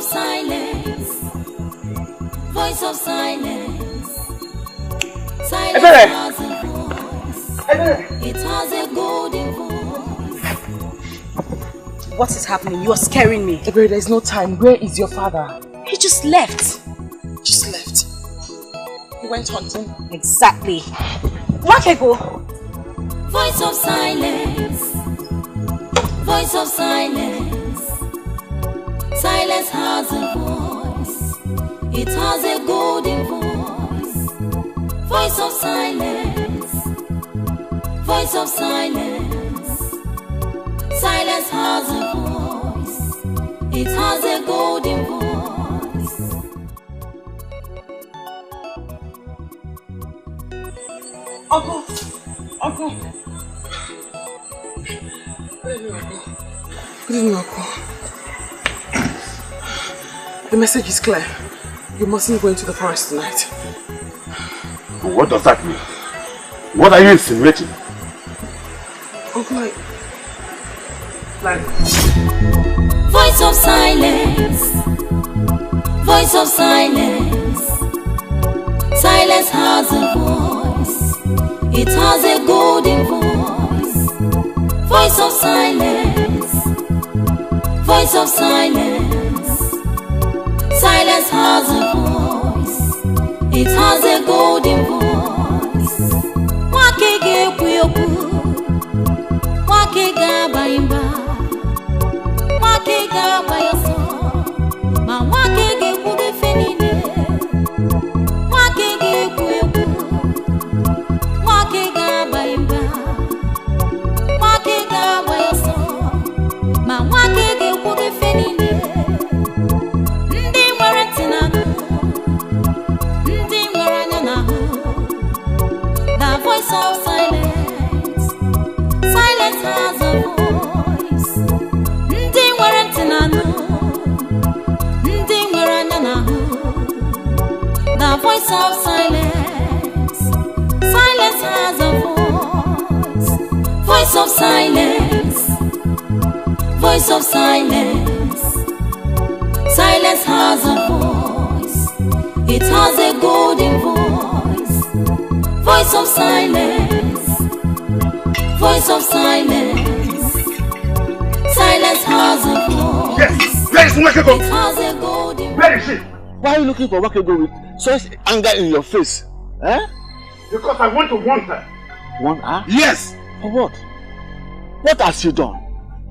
silence. Voice of silence. Silence has a voice. It has a golden voice. What is happening? You are scaring me. Ebere, there is no time. Where is your father? He just left. Just left. He went hunting. Exactly. Nwakaego. Voice of silence. Voice of silence. Silence has a voice. It has a golden voice. Voice of silence. Voice of silence. Silence has a voice. It has a golden voice. Uncle! Uncle! Good evening, Uncle. The message is clear. You mustn't go into the forest tonight. What does that mean? What are you insinuating? Uncle, like... Voice of silence. Voice of silence. Silence has a voice. It has a golden voice. Voice of silence. Voice of silence. Silence has a voice. It has a golden voice. Nwakaego kwiyoku. Nwakaego baimba. Nwakaego bayoso. Ma Nwakaego kuge fenine. Nwakaego kwiyoku. Nwakaego baimba. Nwakaego bayoso. Ma Nwakaego kuge fenine. Voice of silence. Silence has a voice. Ndi nwere ntị na-anụ. Ndi nwere anya na-ahụ. The voice of silence. Silence has a voice. Voice of silence. Voice of silence. Silence has a voice. It has a golden voice. Voice of silence. Voice of silence. Silence has a voice. Yes, where is Nwakaego? It has a golden voice. Where is she? Why are you looking for Nwakaego with such anger in your face? Eh? Because I want to want her. Want her? Yes. For what? What has she done?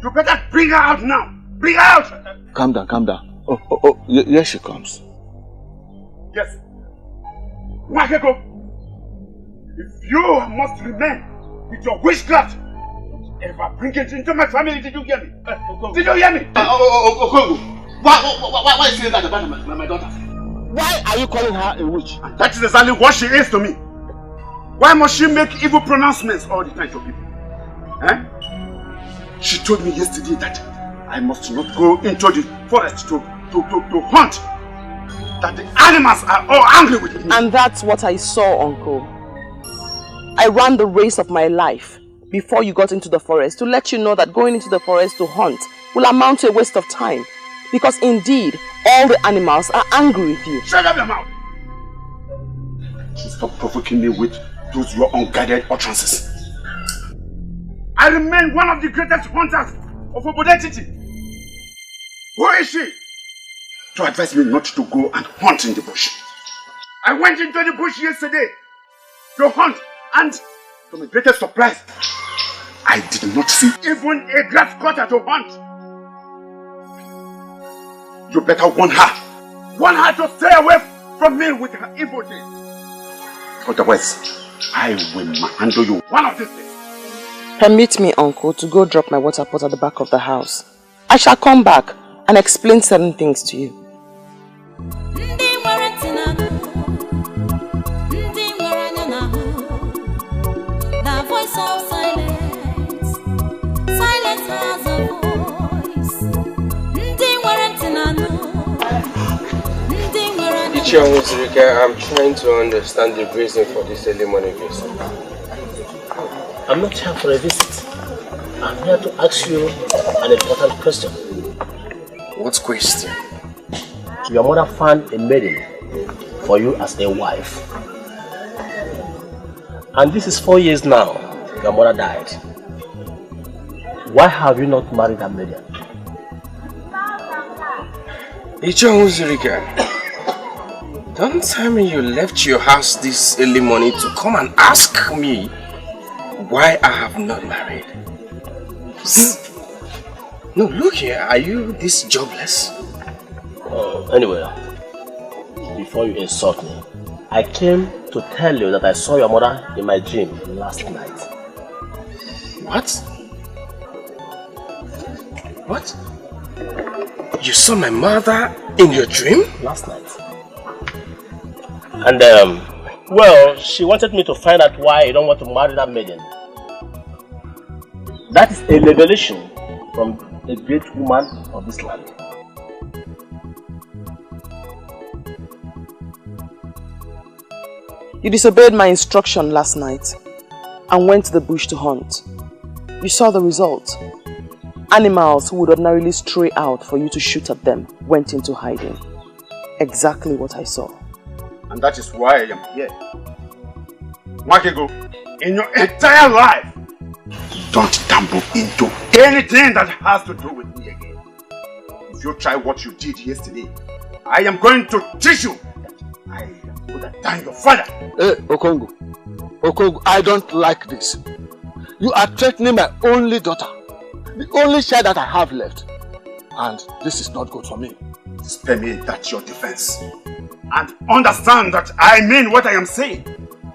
You better bring her out now. Bring her out. Calm down, calm down. Oh, here she comes. Yes. Nwakaego. If you must remain with your witchcraft, ever bring it into my family, did you hear me? Did you hear me? Okogo, why is she that about my daughter? Why are you calling her a witch? And that is exactly what she is to me. Why must she make evil pronouncements all the time to people? Eh? She told me yesterday that I must not go into the forest to hunt. That the animals are all angry with me. And that's what I saw, Uncle. I ran the race of my life before you got into the forest to let you know that going into the forest to hunt will amount to a waste of time. Because indeed, all the animals are angry with you. Shut up your mouth! Stop provoking me with those your unguided utterances. I remain one of the greatest hunters of Obodetiti. Who is she? To advise me not to go and hunt in the bush. I went into the bush yesterday to hunt. And to my greatest surprise, I did not see even a grass cutter to hunt. You better warn her. Warn her to stay away from me with her evil deeds. Otherwise, I will handle you one of these days. Permit me, Uncle, to go drop my water pot at the back of the house. I shall come back and explain certain things to you. Voice of silence. Silence has a voice. I'm trying to understand the reason for this early morning visit. I'm not here for a visit. I'm here to ask you an important question. What question? your mother found a maiden for you as a wife. And this is 4 years now, your mother died. Why have you not married that maiden? Don't tell me you left your house this early morning to come and ask me why I have not married. No, look here, are you this jobless? Anyway, before you insult me, I came to tell you that I saw your mother in my dream last night. What? What? You saw my mother in your dream? Last night. And well, she wanted me to find out why you don't want to marry that maiden. That is a revelation from a great woman of this land. You disobeyed my instruction last night and went to the bush to hunt. You saw the result. Animals who would ordinarily stray out for you to shoot at them went into hiding. Exactly what I saw. And that is why I am here. Nwakaego, in your entire life, don't tumble into anything that has to do with me again. If you try what you did yesterday, I am going to teach you that I am going to than your father. Hey, Okongo. Okongo, I don't like this. You are threatening my only daughter. The only child that I have left. And this is not good for me. Spare me that your defense. And understand that I mean what I am saying.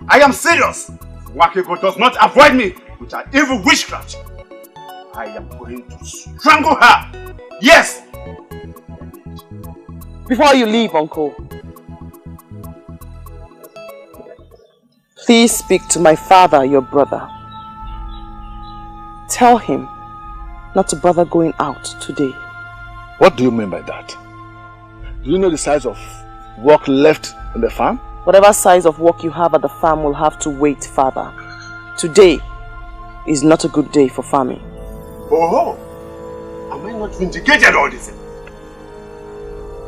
I am serious. Nwakaego does not avoid me with her evil witchcraft. I am going to strangle her. Yes! Before you leave, Uncle, please speak to my father, your brother. Tell him not to bother going out today. What do you mean by that? Do you know the size of work left in the farm? Whatever size of work you have at the farm will have to wait, father. Today is not a good day for farming. Oh, am I not vindicated all this?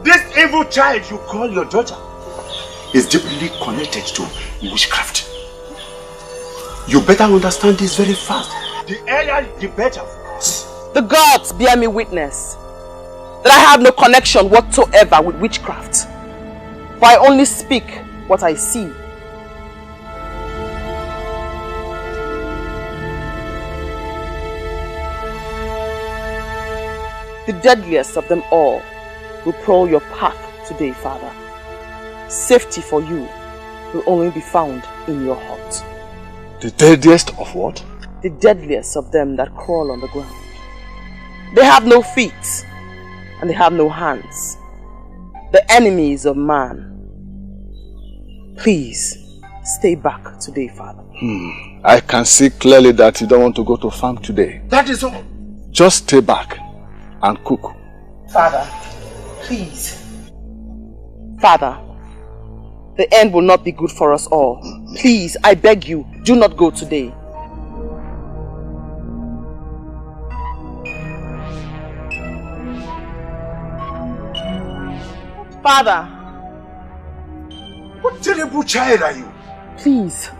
This evil child you call your daughter is deeply connected to witchcraft. You better understand this very fast. The earlier the better for us. The gods bear me witness that I have no connection whatsoever with witchcraft. For I only speak what I see. The deadliest of them all will prowl your path today, Father. Safety for you will only be found in your heart. The deadliest of what? The deadliest of them that crawl on the ground. They have no feet and they have no hands. The enemies of man. Please, stay back today, Father. I can see clearly that you don't want to go to farm today. That is all. Just stay back and cook. Father, please. Father, the end will not be good for us all. Please, I beg you, do not go today. Father. What terrible child are you? Please.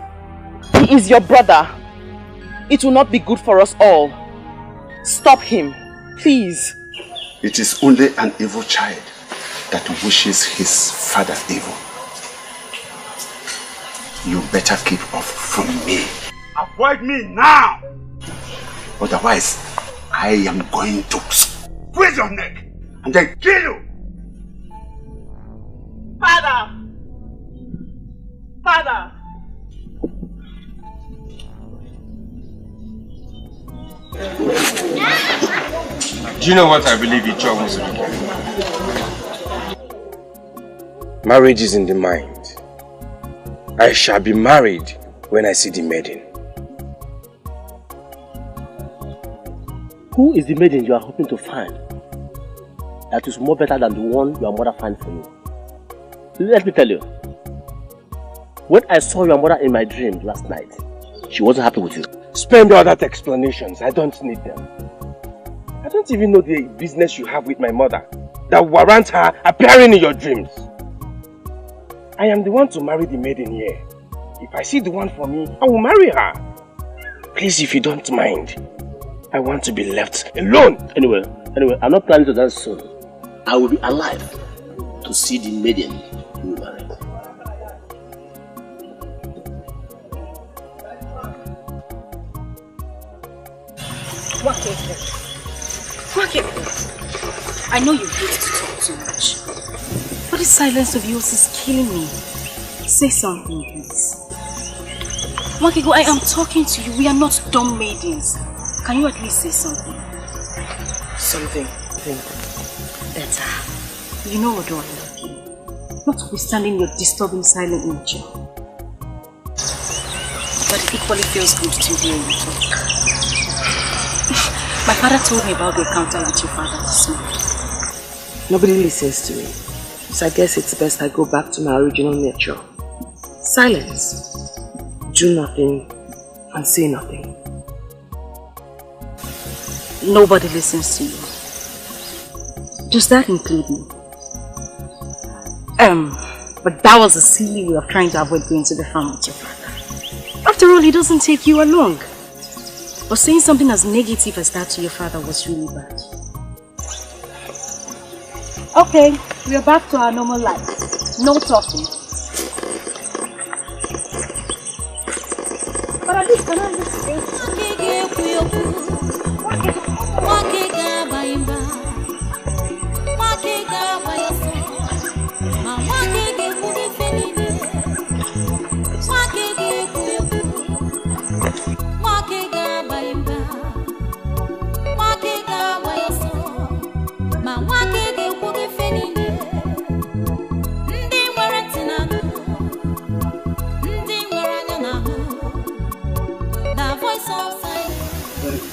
He is your brother. It will not be good for us all. Stop him. Please. It is only an evil child that wishes his father evil. You better keep off from me. Avoid me now! Otherwise, I am going to squeeze your neck and then kill you! Father! Father! Do you know what I believe each other was? Marriage is in the mind. I shall be married when I see the maiden. Who is the maiden you are hoping to find that is more better than the one your mother found for you? Let me tell you. When I saw your mother in my dream last night, she wasn't happy with you. Spend all that explanations. I don't need them. I don't even know the business you have with my mother. that warrant her appearing in your dreams. I am the one to marry the maiden here. If I see the one for me, I will marry her. Please, if you don't mind, I want to be left alone. Anyway, I'm not planning to dance soon. I will be alive to see the maiden you will marry. Nwakaego, I know you hate to talk too much, but this silence of yours is killing me. Say something, please. Nwakaego, I am talking to you. We are not dumb maidens. Can you at least say something? Something. Better. You know what I love you. Notwithstanding your disturbing silent nature. But it equally feels good to hear you talk. My father told me about the encounter with your father this morning. Nobody listens to me. So I guess it's best I go back to my original nature. Silence. Do nothing and say nothing. Nobody listens to you. Does that include me? But that was a silly way of trying to avoid going to the farm with your father. After all, he doesn't take you along. But saying something as negative as that to your father was really bad. Okay, we are back to our normal life. No talking. But at least, can I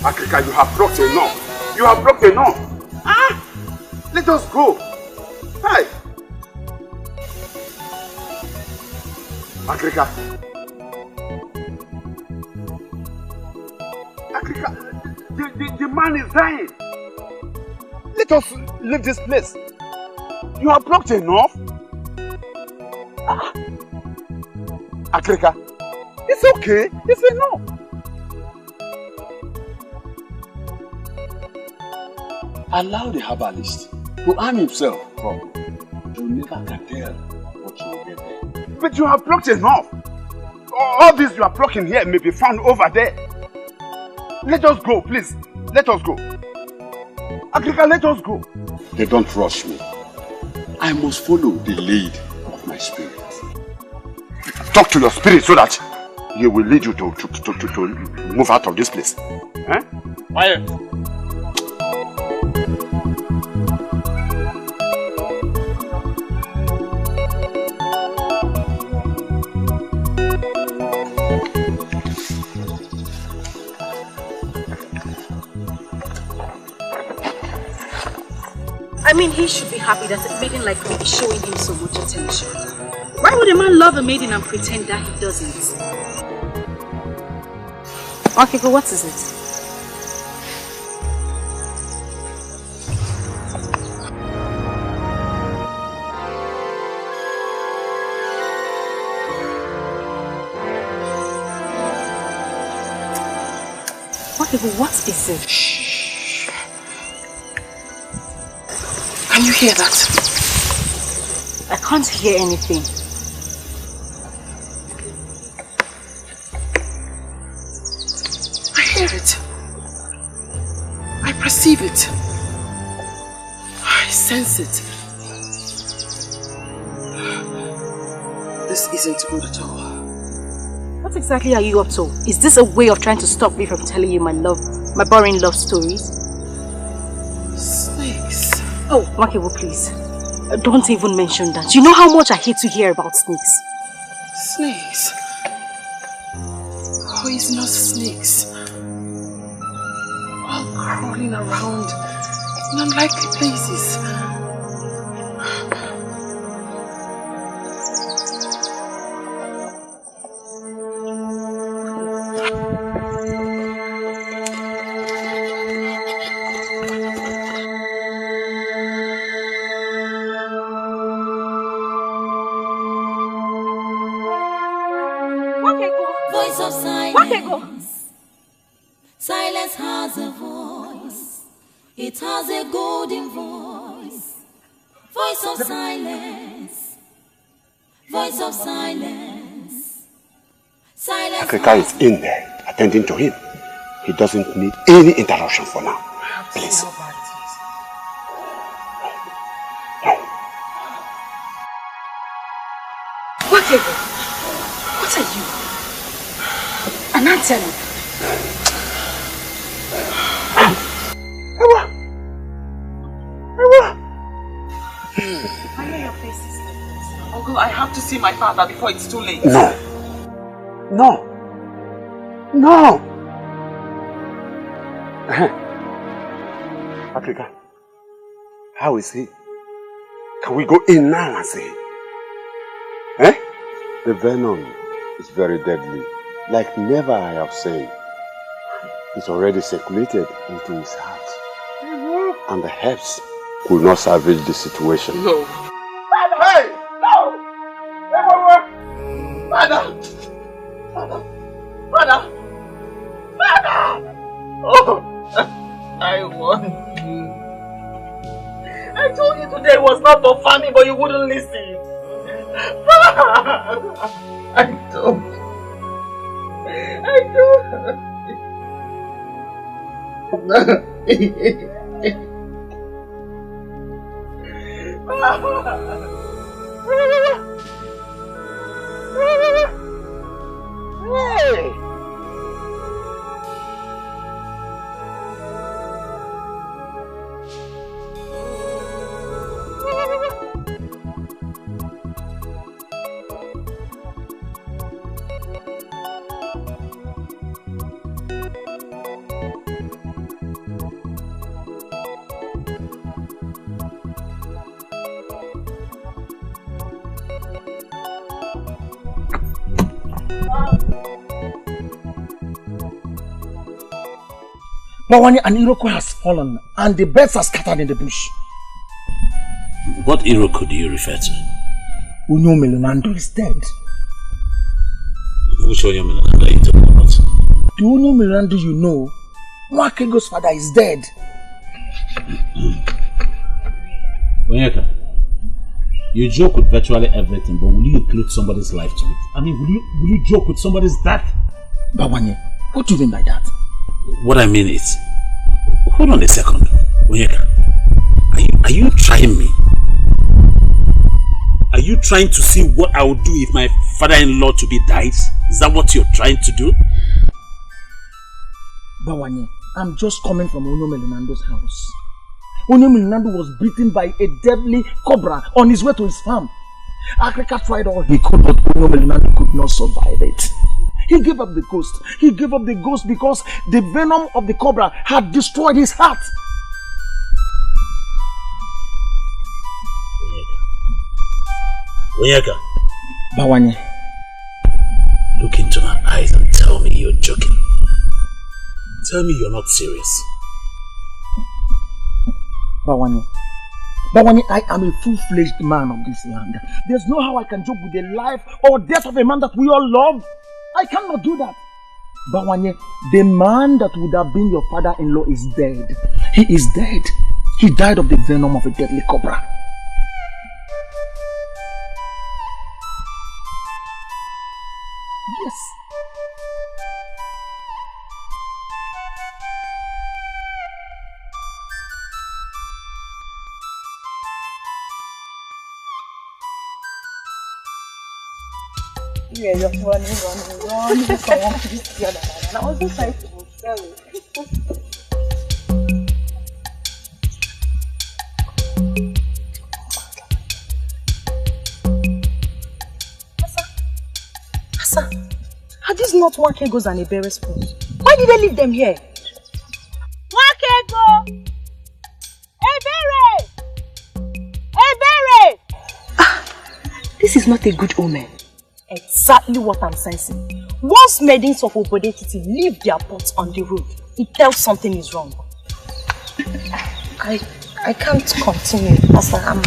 Africa, you have blocked enough. You have blocked enough. Ah! Let us go. Hi. Africa. The man is dying. Let us leave this place. You have blocked enough. Ah. Africa. It's okay. It's enough. Allow the herbalist to arm himself properly. You never can tell what you will get there. But you have blocked enough. All this you are blocking here may be found over there. Let us go, please. Let us go. Agrika, let us go. They don't rush me. I must follow the lead of my spirit. Talk to your spirit so that he will lead you to move out of this place. Eh? Quiet. I mean, he should be happy that a maiden like me is showing him so much attention. Why would a man love a maiden and pretend that he doesn't? Okay, but what is it? Okay, but what is it? Shh. Can you hear that? I can't hear anything. I hear it. I perceive it. I sense it. This isn't good at all. What exactly are you up to? Is this a way of trying to stop me from telling you my boring love stories? Snakes. Oh, Nwakaego, please. Don't even mention that. You know how much I hate to hear about snakes. Snakes? Poisonous snakes. All crawling around in unlikely places. Voice of silence. Silence has a voice. It has a golden voice. Voice of silence. Voice of silence. Silence. Africa is in there, attending to him. He doesn't need any interruption for now. Please. Nwakaego, what are you? An antenna. I know your face is like this. Uncle, I have to see my father before it's too late. No. No. No. Africa, how is he? Can we go in now and see him? Eh? The venom is very deadly. Like never I have said. It's already circulated into his heart. And the herbs could not salvage the situation. No. Hey! No! Father! Father! Oh! I won. I told you today was not for family, but you wouldn't listen. I don't. Hey! Bawani, an Iroko has fallen and the birds are scattered in the bush. What Iroko do you refer to? Unyo Melonando is dead. Which Unyo Melonando are you talking about? The Unyo Melonando you know, Nwakaego's father is dead. Onyeka, you joke with virtually everything, but will you include somebody's life to it? I mean, will you joke with somebody's death? Bawani, what do you mean by that? What I mean is, hold on a second, Onyeka. Are you trying me? Are you trying to see what I would do if my father-in-law to be dies? Is that what you're trying to do? Bawani, I'm just coming from Unyo Melonando's house. Unyo Melonando was beaten by a deadly cobra on his way to his farm. Africa tried all he could, but Unyo Melonando could not survive it. He gave up the ghost. He gave up the ghost because the venom of the cobra had destroyed his heart. Onyeka. Bawani. Look into my eyes and tell me you're joking. Tell me you're not serious. Bawani, I am a full-fledged man of this land. There's no how I can joke with the life or death of a man that we all love. I cannot do that. Bawani, the man that would have been your father-in-law is dead. He is dead. He died of the venom of a deadly cobra. Yes. Yeah, you're running. Someone please the other man. And I was just trying to move. Sorry. Asa, are these not Nwakaego's and Ebere's phones? Why did they leave them here? Nwakaego! Ebere! Ebere! This is not a good omen. Exactly what I'm sensing. Once maidens of Obodetiti leave their pots on the road, it tells something is wrong. I can't continue as I am.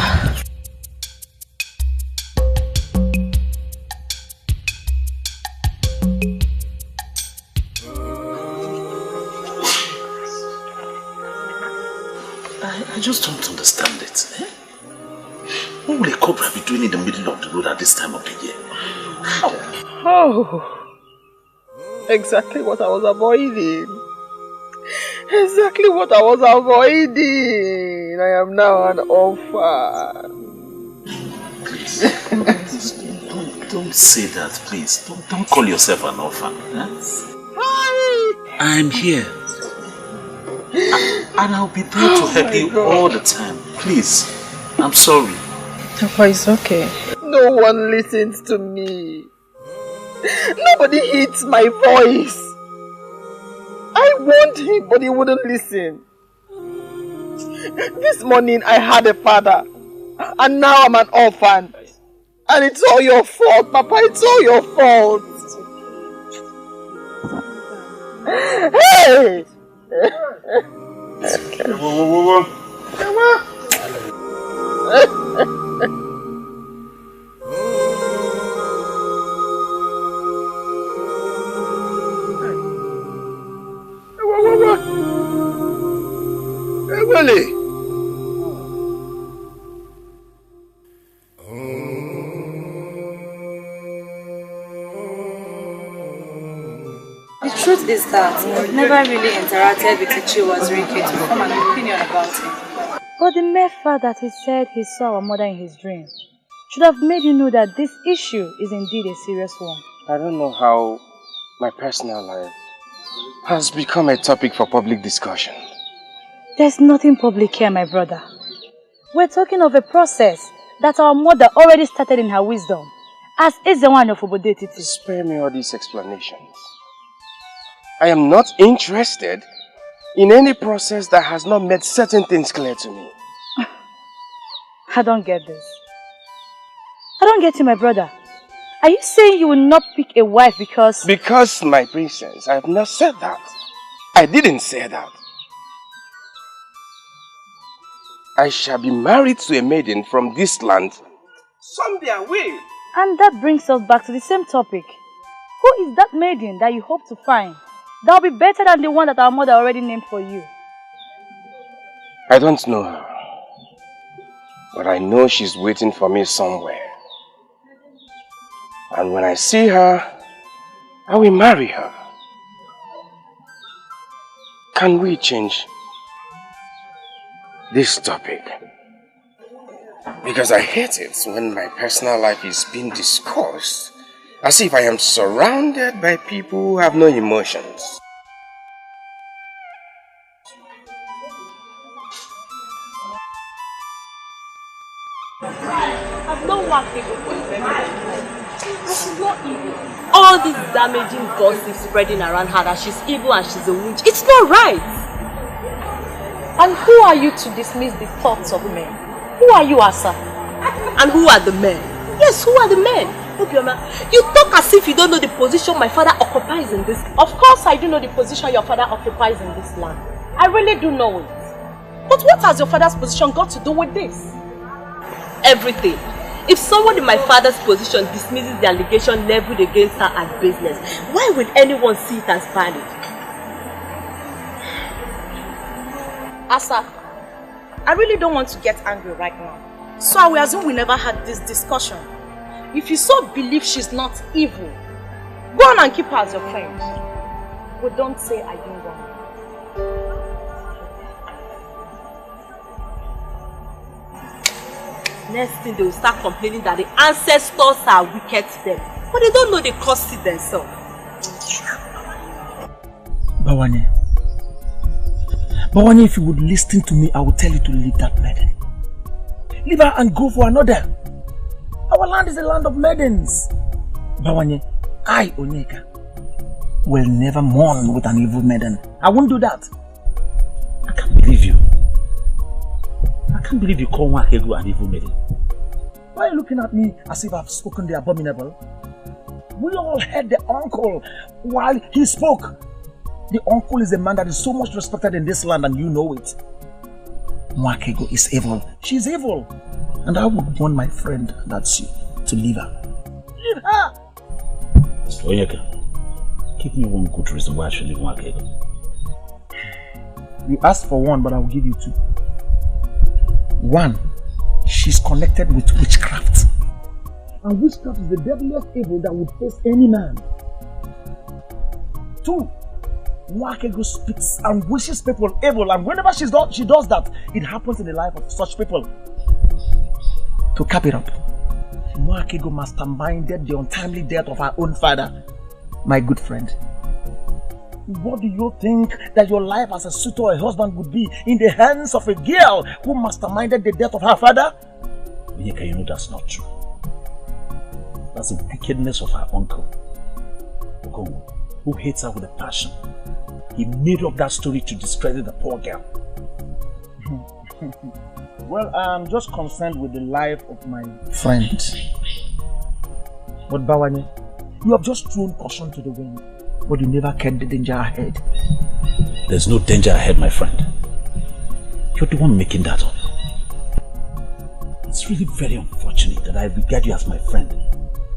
I just don't understand it. Eh? What will a cobra be doing in the middle of the road at this time of the year? Oh, exactly what I was avoiding. Exactly what I was avoiding. I am now an orphan. Please, don't say that, please. Don't call yourself an orphan. Eh? I'm here. And I'll be there to help you all the time. Please, I'm sorry. Papa, it's okay. No one listens to me. Nobody heeds my voice. I warned him, but he wouldn't listen. This morning I had a father, and now I'm an orphan. And it's all your fault, Papa. It's all your fault. Hey! Whoa. Really? The truth is that I've never really interacted with Ichiwa's Rike to form an opinion about him. But the mere fact that he said he saw our mother in his dream should have made you know that this issue is indeed a serious one. I don't know how my personal life has become a topic for public discussion. There's nothing public here, my brother. We're talking of a process that our mother already started in her wisdom, as is the one of Obodetiti. Spare me all these explanations. I am not interested in any process that has not made certain things clear to me. I don't get this. I don't get you, my brother. Are you saying you will not pick a wife because... Because, my princess, I have not said that. I didn't say that. I shall be married to a maiden from this land. Someday I will. And that brings us back to the same topic. Who is that maiden that you hope to find that will be better than the one that our mother already named for you? I don't know her. But I know she's waiting for me somewhere. And when I see her, I will marry her. Can we change this topic? Because I hate it when my personal life is being discussed as if I am surrounded by people who have no emotions. I've known Nwakaego for a very long time. But she's not evil. All this damaging gossip spreading around her that she's evil and she's a witch, it's not right. And who are you to dismiss the thoughts of men? Who are you, Asa? And who are the men? Yes, who are the men? You talk as if you don't know the position my father occupies in this. Of course I do know the position your father occupies in this land. I really do know it. But what has your father's position got to do with this? Everything. If someone in my father's position dismisses the allegation leveled against her as business, why would anyone see it as valid? Asa, I really don't want to get angry right now. So I will assume we never had this discussion. If you so believe she's not evil, go on and keep her as your friend. But don't say I didn't want her. Next thing they will start complaining that the ancestors are wicked to them. But they don't know they caused it themselves. Bawanye, if you would listen to me, I will tell you to leave that maiden. Leave her and go for another. Our land is a land of maidens. Bawanye, I, Onyeka, will never mourn with an evil maiden. I won't do that. I can't believe you. I can't believe you call Nwakaego an evil maiden. Why are you looking at me as if I've spoken the abominable? We all heard the uncle while he spoke. The uncle is a man that is so much respected in this land and you know it. Nwakaego is evil. She's evil. And I would want my friend, that's you, to leave her. Leave her! Onyeka, give me one good reason why I should leave Nwakaego. You asked for one, but I will give you two. One, she's connected with witchcraft. And witchcraft is the deadliest evil that would face any man. Two, Nwakaego speaks and wishes people evil, and whenever she does that, it happens in the life of such people. To cap it up, Nwakaego masterminded the untimely death of her own father, my good friend. What do you think that your life as a suitor or a husband would be in the hands of a girl who masterminded the death of her father? Onyeka, you know that's not true. That's the wickedness of her uncle, Okongo, who hates her with a passion. He made up that story to discredit the poor girl. Well, I'm just concerned with the life of my friend. But Bawanye, you have just thrown caution to the wind, but you never kept the danger ahead. There's no danger ahead, my friend. You're the one making that up. It's really very unfortunate that I regard you as my friend,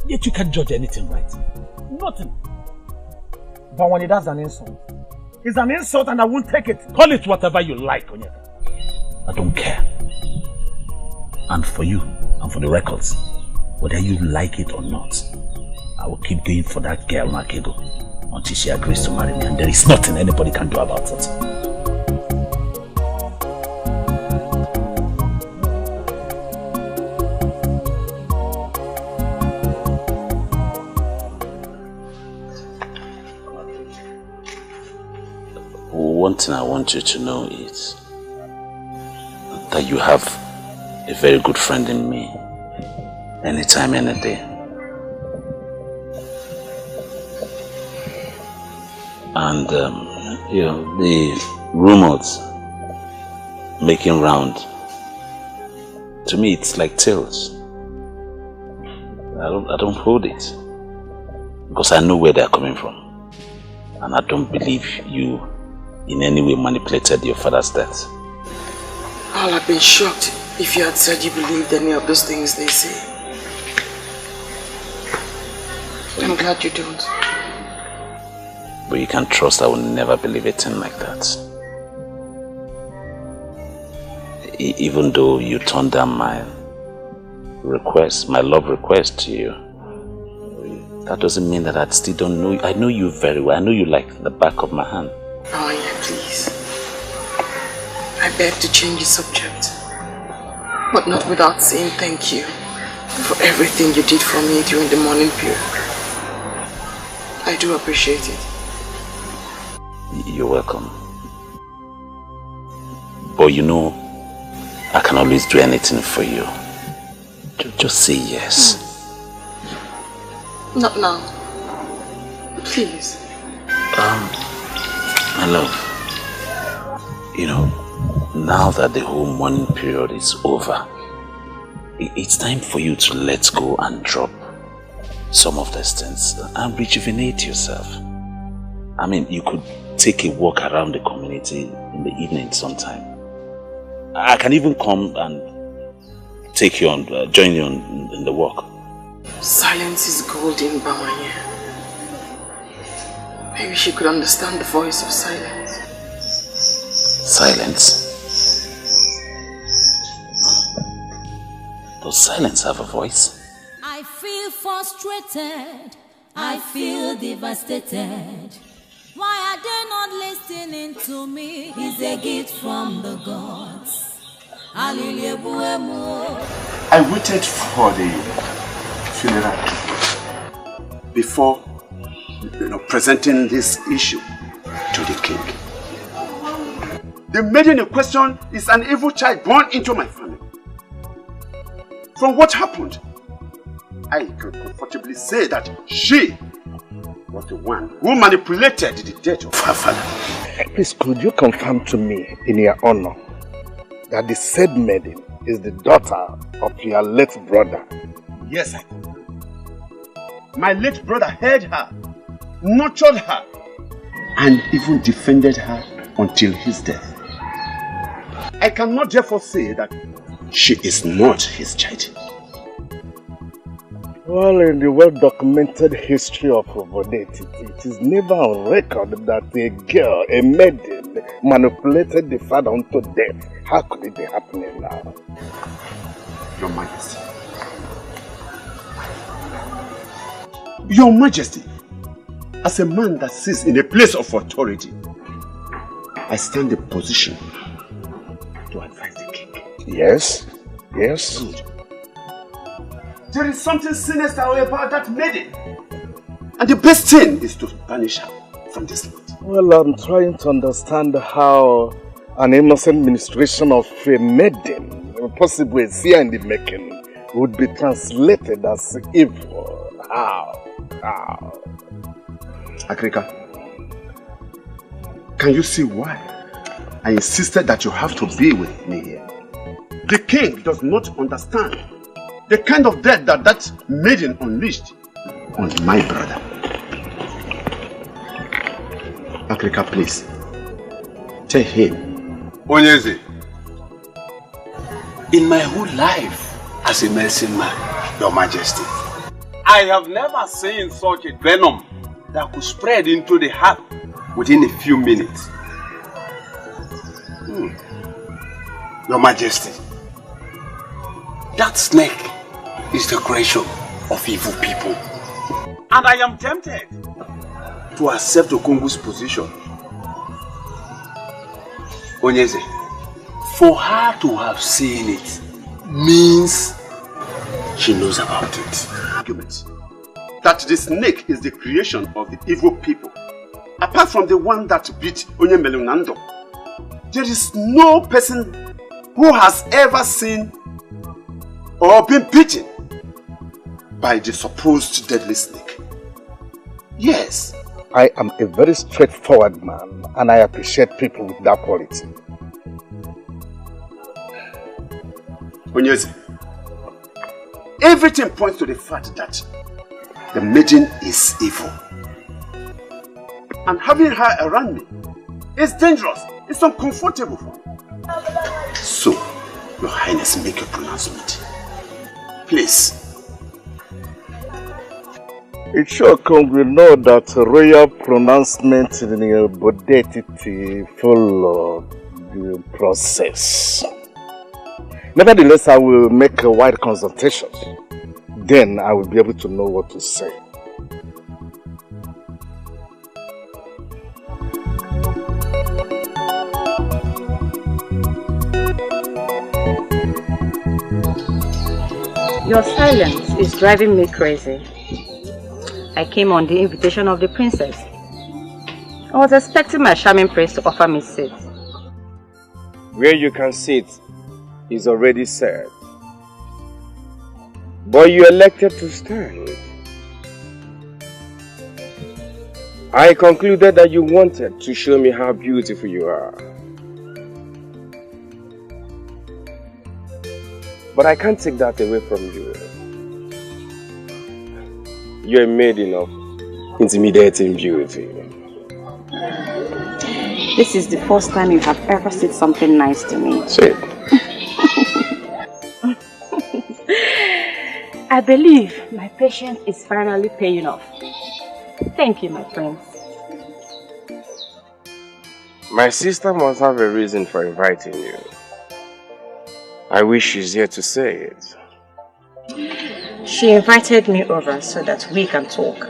yet you can't judge anything right. Nothing. Bawanye, that's an insult. It's an insult and I won't take it. Call it whatever you like, Onyeka. I don't care. And for you, and for the records, whether you like it or not, I will keep going for that girl, Nwakaego, until she agrees to marry me, and there is nothing anybody can do about it. One thing I want you to know is that you have a very good friend in me, anytime, any day. And, you know, the rumors making round, to me it's like tales. I don't hold it, because I know where they're coming from. And I don't believe you in any way manipulated your father's death. I'll have been shocked if you had said you believed any of those things they say. I'm glad you don't. But you can trust I will never believe a thing like that. Even though you turned down my request, my love request to you, that doesn't mean that I still don't know you. I know you very well. I know you like the back of my hand. Oh yeah, please. I beg to change the subject, but not without saying thank you for everything you did for me during the mourning period. I do appreciate it. You're welcome. But you know, I can always do anything for you. Just say yes. Not now. Please. My love, you know, now that the whole mourning period is over, it's time for you to let go and drop some of these things and rejuvenate yourself. I mean, you could take a walk around the community in the evening sometime. I can even come and take you on, join you in the walk. Silence is golden, Bawanye. Maybe she could understand the voice of silence. Silence? Does silence have a voice? I feel frustrated. I feel devastated. Why are they not listening to me? It's a gift from the gods. I waited for the funeral before presenting this issue to the king. The maiden in question is an evil child born into my family. From what happened, I can comfortably say that she was the one who manipulated the death of her father. Please, could you confirm to me, in your honor, that the said maiden is the daughter of your late brother? Yes, I do. My late brother heard her, nurtured her, and even defended her until his death. I cannot therefore say that she is not his child. Well, in the well-documented history of Obodeti, it is never on record that a girl, a maiden, manipulated the father unto death. How could it be happening now? Your Majesty. Your Majesty, as a man that sits in a place of authority, I stand in position to advise the king. Yes, yes. Good. There is something sinister about that maiden. And the best thing is to banish her from this land. Well, I'm trying to understand how an innocent ministration of a maiden, possibly a seer in the making, would be translated as evil. How? Akrika, can you see why I insisted that you have to be with me here? The king does not understand the kind of death that maiden unleashed on my brother. Akrika, please, tell him. Onyeze, in my whole life as a medicine man, Your Majesty, I have never seen such a venom that could spread into the heart within a few minutes. Your Majesty, that snake is the creation of evil people. And I am tempted to accept Okongu's position. Onyeze, for her to have seen it means she knows about it. Argument that the snake is the creation of the evil people, apart from the one that beat Onyemelunando, there is no person who has ever seen or been beaten by the supposed deadly snake. Yes. I am a very straightforward man, and I appreciate people with that quality. Onyeze, everything points to the fact that the maiden is evil. And having her around me is dangerous. It's uncomfortable for me. So, Your Highness, make a pronouncement. Please. It sure comes we know that royal pronouncement in the bodetity follow the process. Nevertheless, I will make a wide consultation. Then I will be able to know what to say. Your silence is driving me crazy. I came on the invitation of the princess. I was expecting my charming prince to offer me seat. Where you can sit is already said. But you elected to stand. I concluded that you wanted to show me how beautiful you are. But I can't take that away from you. You're a maiden of intimidating beauty. This is the first time you have ever said something nice to me. Say it. I believe my patience is finally paying off. Thank you, my prince. My sister must have a reason for inviting you. I wish she's here to say it. She invited me over so that we can talk.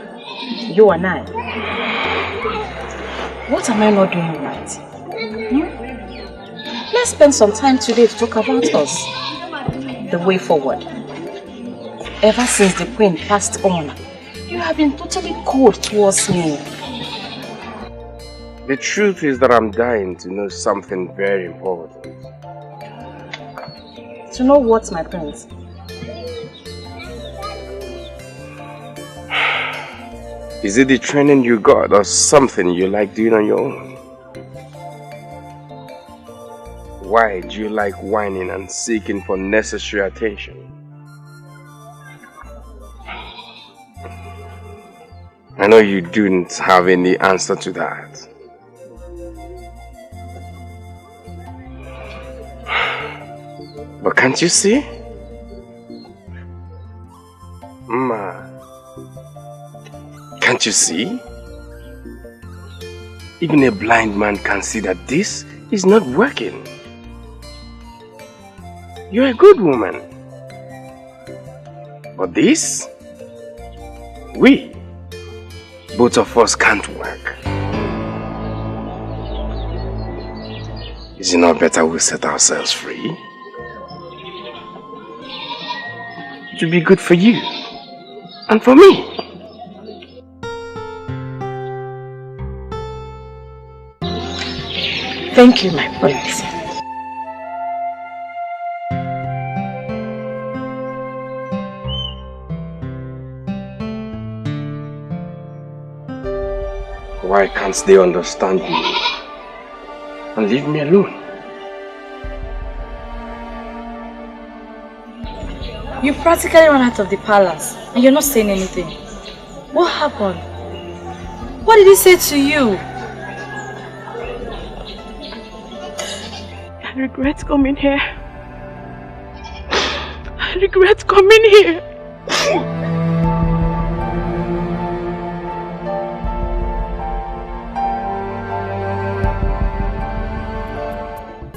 You and I. What am I not doing right? Let's spend some time today to talk about us. The way forward. Ever since the queen passed on, you have been totally cold towards me. The truth is that I'm dying to know something very important. To know what, my prince? Is it the training you got or something you like doing on your own? Why do you like whining and seeking for necessary attention? I know you don't have any answer to that. But can't you see? Ma, can't you see? Even a blind man can see that this is not working. You're a good woman. But this, both of us can't work. Is it not better we set ourselves free? It will be good for you and for me. Thank you, my prince. Why can't they understand me and leave me alone? You practically ran out of the palace and you're not saying anything. What happened? What did he say to you? I regret coming here. I regret coming here.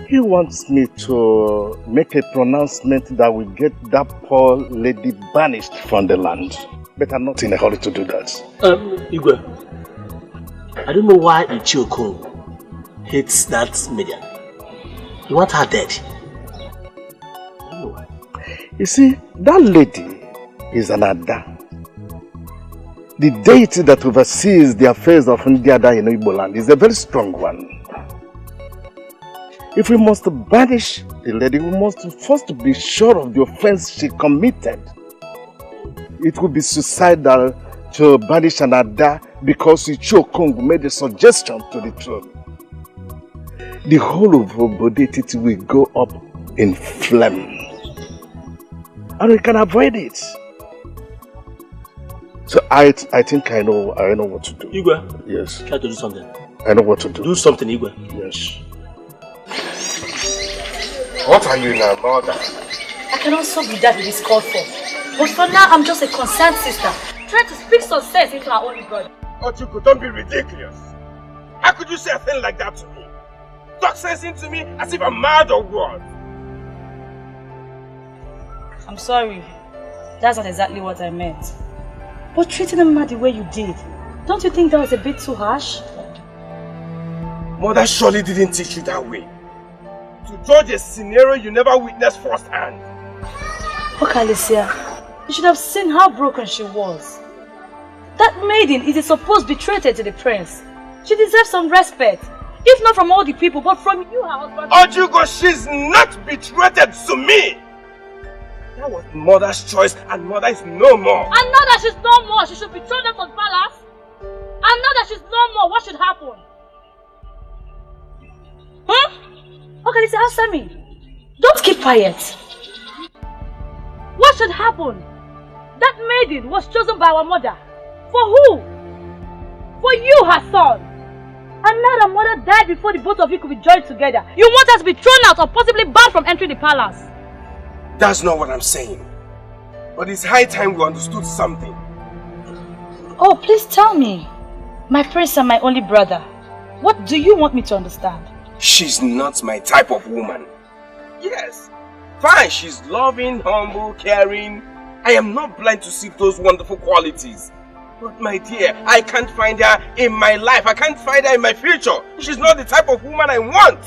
He wants me to make a pronouncement that will get that poor lady banished from the land. But I'm not in a hurry to do that. Igwe, I don't know why Ichiokun hates that maiden. You want her dead? I don't know why. You see, that lady is an Ada. The deity that oversees the affairs of Ndiada in Igbo land is a very strong one. If we must banish the lady, we must first be sure of the offense she committed. It would be suicidal to banish an Ada because Ichiokung made a suggestion to the throne. The whole of Obodetiti will go up in flame. And we can avoid it. So I think I know what to do. Igwe? Yes. Try to do something. I know what to do. Do something, Igwe. Yes. What are you now, mother? I cannot solve with that it is called for. But for now, I'm just a concerned sister, trying to speak some sense into our only brother. Ochuku, don't be ridiculous. How could you say a thing like that to me? Talk sense into me as if I'm mad or what? I'm sorry. That's not exactly what I meant. But treating him the way you did, don't you think that was a bit too harsh? Mother surely didn't teach you that way. To judge a scenario you never witnessed firsthand. Look, Alicia, you should have seen how broken she was. That maiden is a supposed betrayed to the prince. She deserves some respect. If not from all the people, but from you, her husband. Ojugo, she's not betrayed to me! That was mother's choice and mother is no more. And now that she's no more, she should be thrown out of the palace? And now that she's no more, what should happen? Huh? Okay, listen, answer me. Don't keep quiet. What should happen? That maiden was chosen by our mother. For who? For you, her son. And now that mother died before the both of you could be joined together, you want us to be thrown out or possibly banned from entering the palace? That's not what I'm saying. But it's high time we understood something. Oh, please tell me. My prince and my only brother. What do you want me to understand? She's not my type of woman. Yes, fine, she's loving, humble, caring. I am not blind to see those wonderful qualities. But my dear, I can't find her in my life. I can't find her in my future. She's not the type of woman I want.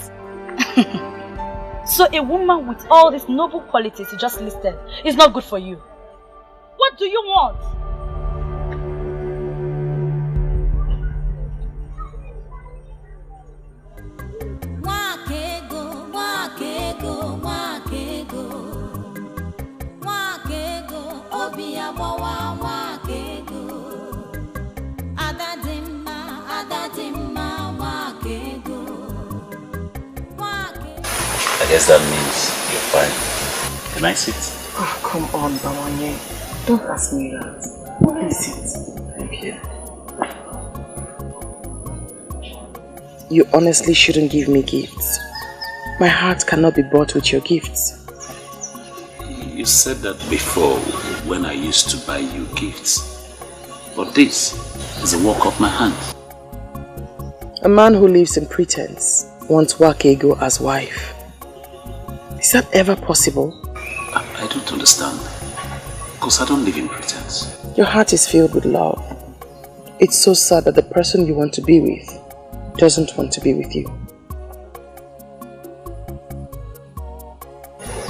So a woman with all these noble qualities you just listed is not good for you. What do you want? Nwakaego, Nwakaego, Nwakaego, Nwakaego, obi agbawa Nwakaego, Ada dị mma, Nwakaego, Nwakaego. I guess that means you're fine. Can I sit? Oh, come on, Bawanye. Don't ask me that. Please sit. Thank you. You honestly shouldn't give me gifts. My heart cannot be bought with your gifts. You said that before when I used to buy you gifts. But this is a work of my hand. A man who lives in pretense wants Nwakaego as wife. Is that ever possible? I don't understand. Because I don't live in pretense. Your heart is filled with love. It's so sad that the person you want to be with doesn't want to be with you.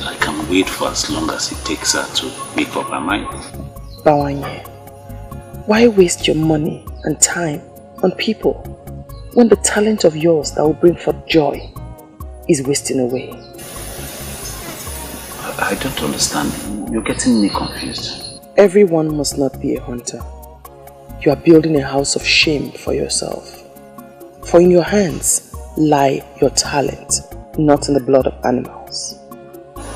I can wait for as long as it takes her to make up her mind. Bawanye, why waste your money and time on people when the talent of yours that will bring forth joy is wasting away? I don't understand. You're getting me confused. Everyone must not be a hunter. You are building a house of shame for yourself. For in your hands lie your talent, not in the blood of animals.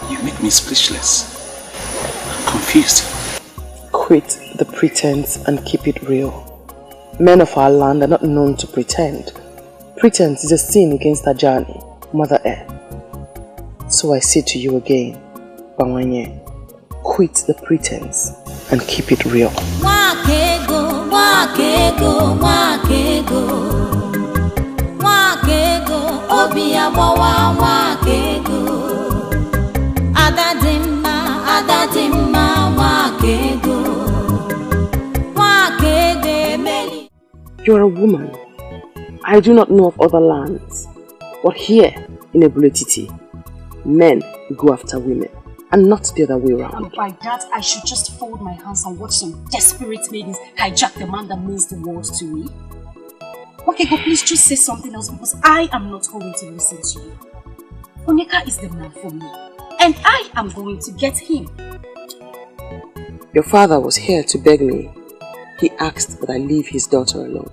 You make me speechless. I'm confused. Quit the pretense and keep it real. Men of our land are not known to pretend. Pretense is a sin against Ajani, Mother Earth. So I say to you again, Bawanye, quit the pretense and keep it real. Nwakaego, Nwakaego, Nwakaego, Nwakaego, obi agbawa Nwakaego, Adadimma, Adadimma, Nwakaego, Nwakaego emeli. You're a woman. I do not know of other lands, but here in Ebuletiti, men go after women. And not the other way around. And by that, I should just fold my hands and watch some desperate maidens hijack the man that means the world to me. Nwakaego, please just say something else because I am not going to listen to you. Onyeka is the man for me. And I am going to get him. Your father was here to beg me. He asked that I leave his daughter alone.